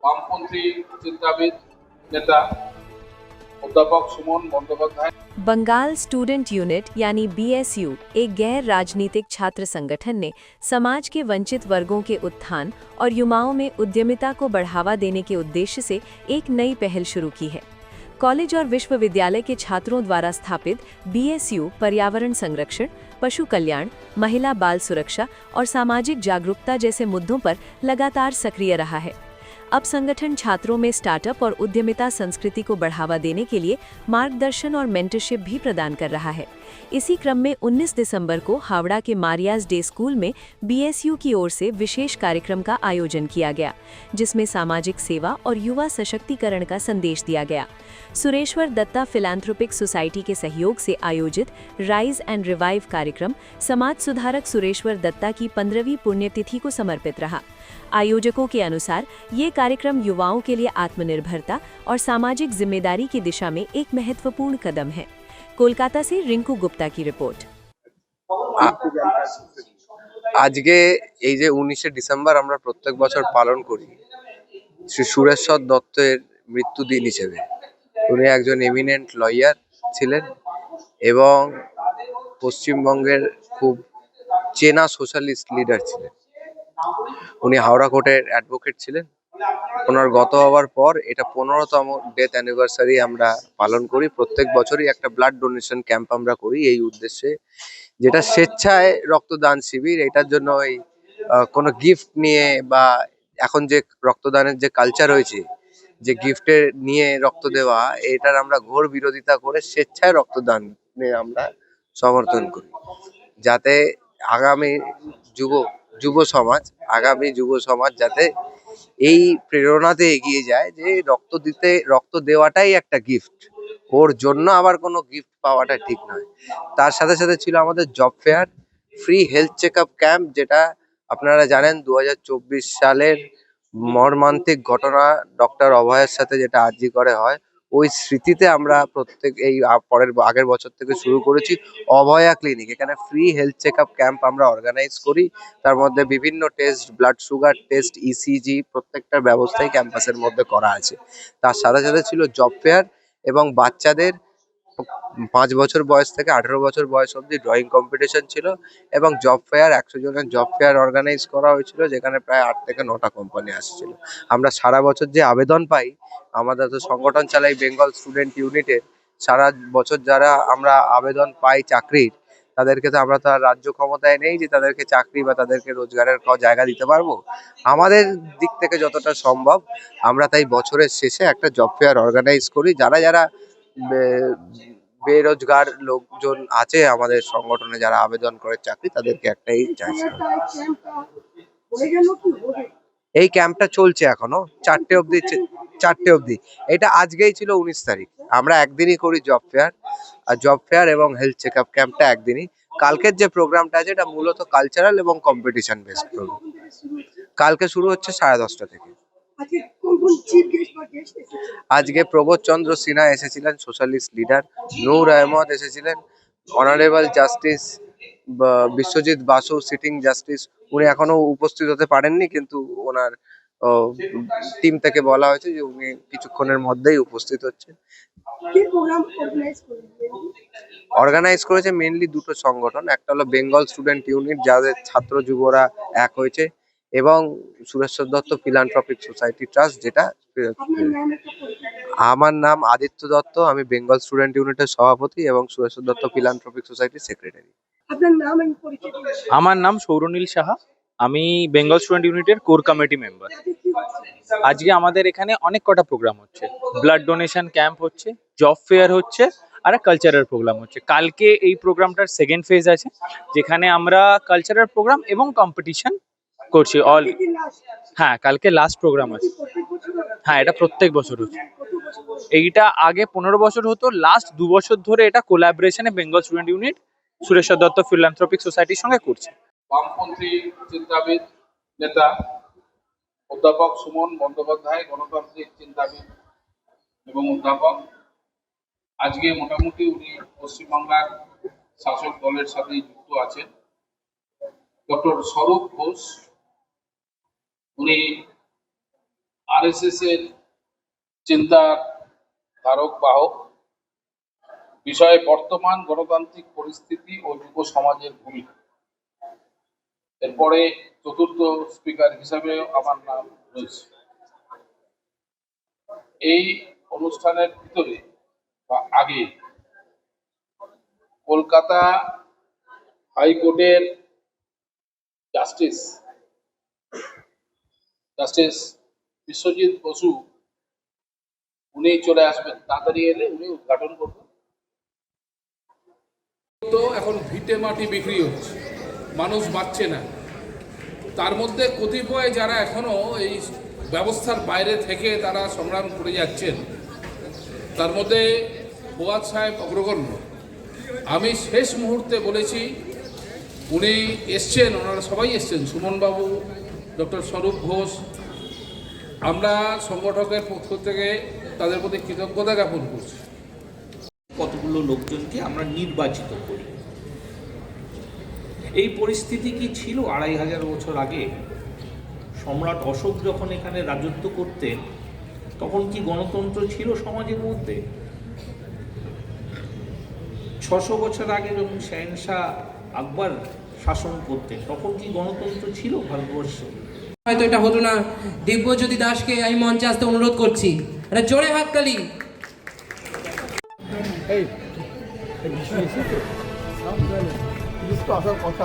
वामपंथी चिंताविद नेता अध्यापक सुमन बंदोपाध्याय। बंगाल स्टूडेंट यूनिट यानी बीएसयू एक गैर राजनीतिक छात्र संगठन ने समाज के वंचित वर्गों के उत्थान और युवाओं में उद्यमिता को बढ़ावा देने के उद्देश्य से एक नई पहल शुरू की है। कॉलेज और विश्वविद्यालय के छात्रों द्वारा स्थापित बीएसयू पर्यावरण संरक्षण, पशु कल्याण, महिला बाल सुरक्षा और सामाजिक जागरूकता जैसे मुद्दों पर लगातार सक्रिय रहा है। अब संगठन छात्रों में स्टार्टअप और उद्यमिता संस्कृति को बढ़ावा देने के लिए मार्गदर्शन और मेंटरशिप भी प्रदान कर रहा है। इसी क्रम में 19 दिसंबर को हावड़ा के मारियाज डे स्कूल में बीएसयू की ओर से विशेष कार्यक्रम का आयोजन किया गया, जिसमें सामाजिक सेवा और युवा सशक्तिकरण का संदेश दिया गया। सुरेश्वर दत्ता फिलैंथ्रोपिक सोसाइटी के सहयोग से आयोजित राइज एंड रिवाइव कार्यक्रम समाज सुधारक सुरेश्वर दत्ता की 15वीं पुण्यतिथि को समर्पित रहा। आयोजकों के अनुसार ये कार्यक्रम युवाओं के लिए आत्मनिर्भरता और सामाजिक जिम्मेदारी की दिशा में एक महत्वपूर्ण कदम है। कोलकाता से रिंकू गुप्ता की रिपोर्ट। আজকে এই যে 19শে ডিসেম্বর আমরা প্রত্যেক বছর পালন করি শ্রী সুরেশ্বর দত্তের মৃত্যুদিন হিসেবে। উনি একজন এমিনেন্ট লয়ার ছিলেন এবং পশ্চিমবঙ্গের খুব চেনা সোশ্যালিস্ট লিডার ছিলেন। উনি হাওড়া কোর্টের অ্যাডভোকেট ছিলেন। ওনার গত হওয়ার পর এটা 15তম ডেথ অ্যানিভার্সারি আমরা পালন করি। প্রত্যেক বছরই একটা ব্লাড ডোনেশন ক্যাম্প আমরা করি এই উদ্দেশ্যে, যেটা স্বেচ্ছায় রক্তদান শিবির। এটার জন্য এই কোনো গিফট নিয়ে বা এখন যে রক্তদানের যে কালচার হয়েছে, যে গিফটে নিয়ে রক্ত দেওয়া, এটার আমরা ঘোর বিরোধিতা করে স্বেচ্ছায় রক্তদান আমরা সমর্থন করি, যাতে আগামী যুব সমাজ যাতে এই প্রেরণাতে এগিয়ে যায় যে রক্ত দেওয়াটাই একটা গিফট, ওর জন্য আবার কোনো গিফট পাওয়াটা ঠিক নয়। তার সাথে সাথে ছিল আমাদের job fair, free health check up camp, যেটা আপনারা জানেন 2024 সালের মর্মান্তিক ঘটনা ডক্টর অভয়ের সাথে যেটা আরজি করে হয়, ওই স্মৃতিতে আমরা প্রত্যেক এই আগের বছর থেকে শুরু করেছি অভয়া ক্লিনিক। এখানে free health check up camp আমরা অর্গানাইজ করি। তার মধ্যে বিভিন্ন test, blood sugar test, ECG, প্রত্যেকটা ব্যবস্থাই ক্যাম্পাসের মধ্যে করা আছে। তার সাথে সাথে ছিল জব ফেয়ার এবং বাচ্চাদের 5 বছর বয়স থেকে 18 বছর বয়স অবধি ড্রয়িং কম্পিটিশন ছিল এবং জব ফেয়ার 100 জনের জব ফেয়ার অর্গানাইজ করা হয়েছিল, যেখানে প্রায় 8 থেকে 9টা কোম্পানি আসছিল। আমরা সারা বছর যে আবেদন পাই, আমাদের তো সংগঠন চালাই বেঙ্গল স্টুডেন্ট ইউনিটে, সারা বছর যারা আমরা আবেদন পাই চাকরির, তাদেরকে তো আমরা তো আর রাজ্য ক্ষমতায় নেই যে তাদেরকে চাকরি বা তাদেরকে রোজগারের জায়গা দিতে পারবো। আমাদের দিক থেকে যতটা সম্ভব আমরা তাই বছরের শেষে একটা জব ফেয়ার অর্গানাইজ করি। যারা যারা বেরোজগার লোকজন আছে আমাদের সংগঠনে, যারা আবেদন করে চাকরি, তাদেরকে একটাই চাইছি, এই ক্যাম্পটা চলছে এখনো 4টে অবধি। এটা আজকেই ছিল 19 তারিখ। আমরা একদিনই করি জব ফেয়ার এবং হেলথ চেক আপ ক্যাম্পটা একদিনই। কালকের যে প্রোগ্রামটা আছে এটা মূলত কালচারাল এবং কম্পিটিশন বেসড প্রোগ্রাম। কালকে শুরু হচ্ছে 10:30 থেকে। আজকে প্রবোধ চন্দ্র সিনহা এসেছিলেন, সোশ্যালিস্ট লিডার। নূর আহমদ এসেছিলেন, honourable justice Biswajit Basu, sitting justice. উনি এখনো উপস্থিত হতে পারেননি, কিন্তু ওনার টিম থেকে বলা হয়েছে যে উনি কিছুক্ষণের মধ্যেই উপস্থিত হচ্ছেন। অর্গানাইজ করেছে মেনলি দুটো সংগঠন, একটা হলো বেঙ্গল স্টুডেন্ট ইউনিট, যাদের ছাত্র যুবরা এক হয়েছে, এবং Sureshwar Dutta philanthropic society trust, যেটা। আমার নাম আদিত্য দত্ত, আমি বেঙ্গল স্টুডেন্ট ইউনিটের সভাপতি এবং সুরেশ্বর দত্ত ফিলান্থ্রপিক সোসাইটির সেক্রেটারি। আমার নাম সৌরনীল সাহা, আমি বেঙ্গল স্টুডেন্ট ইউনিটের কোর কমিটি মেম্বার। আজকে আমাদের এখানে অনেক কটা প্রোগ্রাম হচ্ছে, ব্লাড ডোনেশন ক্যাম্প হচ্ছে, জব ফেয়ার হচ্ছে, আর কালচারাল প্রোগ্রাম হচ্ছে। কালকে এই প্রোগ্রামটার সেকেন্ড ফেজ আছে, যেখানে আমরা কালচারাল প্রোগ্রাম এবং কম্পিটিশন করছি অল। হ্যাঁ, কালকে লাস্ট প্রোগ্রাম আছে। হ্যাঁ, এটা প্রত্যেক বছর হচ্ছে। এইটা আগে 15 বছর হতো, লাস্ট 2 বছর ধরে এটা কোলাবোরেশনে Bengal student unit Sureshwar Dutta philanthropic সোসাইটির সঙ্গে করছে। वामपंथी चिंताविद नेता अध्यापक सुमन बंदोपाध्याय गणतांत्रिक चिंताविद এবং অধ্যাপক। আজকে মোটামুটি উনি পশ্চিমবাংলার শাসক দলের সাথে যুক্ত আছেন। ডক্টর স্বরূপ ঘোষ, উনি আরএসএস এর চিন্তার ধারক বাহক, বিষয়ে বর্তমান গণতান্ত্রিক পরিস্থিতি ও যুব সমাজের ভূমিকা। এরপরে চতুর্থ স্পিকার হিসাবে আমার নাম রয়েছে। এই অনুষ্ঠানের ভিতরে বা আগে কলকাতা হাইকোর্টের জাস্টিস বিশ্বজিৎ বসু উনি চলে আসবেন, তাড়াতাড়ি এলে উনি উদ্ঘাটন করবেন। তো এখন ভিটে মাটি বিক্রি হচ্ছে, মানুষ বাঁচছে না। তার মধ্যে কতিপয় যারা এখনো এই ব্যবস্থার বাইরে থেকে তারা সংগ্রাম করে যাচ্ছেন, তার মধ্যে ফুয়াদ সাহেব অগ্রগণ্য। আমি শেষ মুহূর্তে বলেছি, উনি এসছেন, ওনারা সবাই এসছেন, সুমনবাবু, ডক্টর স্বরূপ ঘোষ, আমরা সংগঠকের পক্ষ থেকে তাদের প্রতি কৃতজ্ঞতা জ্ঞাপন করছি। কতগুলো লোকজনকে আমরা নির্বাচিত করি। এই পরিস্থিতি কি ছিল 2500 বছর আগে? সম্রাট অশোক যখন এখানে রাজত্ব করতেন, তখন কি গণতন্ত্র ছিল সমাজের মধ্যে? 600 বছর আগে যখন শাহেনশাহ আকবর শাসন করতেন, তখন কি গণতন্ত্র ছিল ভারতবর্ষে? হয়তো এটা হতো না। দিব্যজ্যোতি দাসকে আমি মঞ্চে আসতে অনুরোধ করছি, এটা জোরে হাততালি। আসার কথা